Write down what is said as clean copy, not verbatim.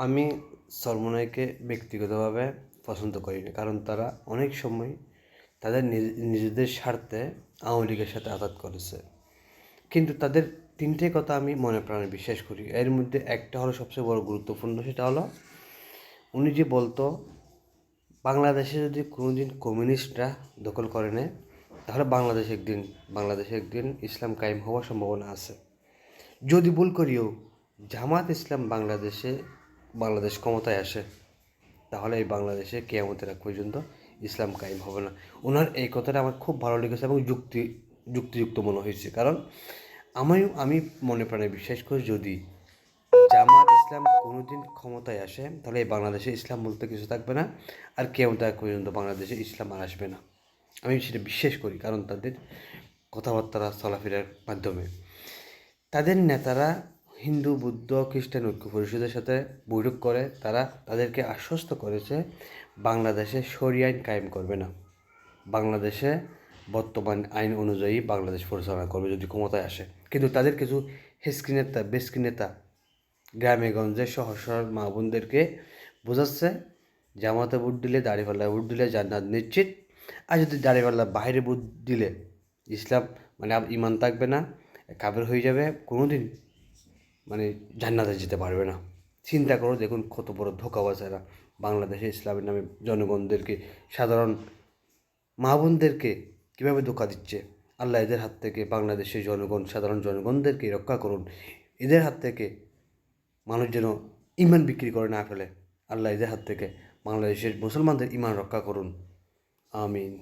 আমি সলমনাইকে ব্যক্তিগতভাবে পছন্দ করি না, কারণ তারা অনেক সময় তাদের নিজেদের স্বার্থে আওয়ামী লীগের সাথে আঘাত করেছে। কিন্তু তাদের তিনটে কথা আমি মনে প্রাণে বিশ্বাস করি। এর মধ্যে একটা হলো সবচেয়ে বড় গুরুত্বপূর্ণ, সেটা হলো উনি যে বলতো বাংলাদেশে যদি কোনোদিন কমিউনিস্টরা দখল করে নেয় তাহলে বাংলাদেশে একদিন ইসলাম কায়েম হওয়ার সম্ভাবনা আছে। যদি ভুল করিও জামাত ইসলাম বাংলাদেশ ক্ষমতায় আসে তাহলে এই বাংলাদেশে কিয়ামতের আগ পর্যন্ত ইসলাম কায়েম হবে না। ওনার এই কথাটা আমার খুব ভালো লেগেছে এবং যুক্তিযুক্ত মনে হয়েছে। কারণ আমি মনে প্রাণে বিশ্বাস করি, যদি জামাত ইসলাম কোনোদিন ক্ষমতায় আসে তাহলে এই বাংলাদেশে ইসলাম বলতে কিছু থাকবে না, আর কিয়ামতের আগ পর্যন্ত বাংলাদেশে ইসলাম আর আসবে না। আমি সেটা বিশ্বাস করি, কারণ তাদের কথাবার্তা চলাফেরার মাধ্যমে তাদের নেতারা হিন্দু, বৌদ্ধ, খ্রিস্টান ঐক্য পরিষদের সাথে বৈঠক করে তাদেরকে আশ্বস্ত করেছে বাংলাদেশে শরিয়া আইন কায়েম করবে না, বাংলাদেশে বর্তমান আইন অনুযায়ী বাংলাদেশ পরিচালনা করবে যদি ক্ষমতায় আসে। কিন্তু তাদের কিছু বেস্কি নেতা গ্রামে গঞ্জে শহর মা বোনদেরকে বোঝাচ্ছে জামাতে ভোট দিলে, দাঁড়িপাল্লায় ভোট দিলে জান্নাত নিশ্চিত, আর যদি দাঁড়িপাল্লার বাইরে ভোট দিলে ইসলাম ইমান থাকবে না, কাফের হয়ে যাবে, কোনোদিন জান্নাতে যেতে পারবে না। চিন্তা করো, দেখুন কত বড় ধোঁকাবাজ এরা। বাংলাদেশে ইসলামের নামে জনগণদেরকে, সাধারণ মা বোনদেরকে কীভাবে ধোঁকা দিচ্ছে। আল্লাহ এদের হাত থেকে বাংলাদেশের সাধারণ জনগণদেরকে রক্ষা করুন। এদের হাত থেকে মানুষ যেন ইমান বিক্রি করে না ফেলে। আল্লাহ এদের হাত থেকে বাংলাদেশের মুসলমানদের ইমান রক্ষা করুন। আমিন।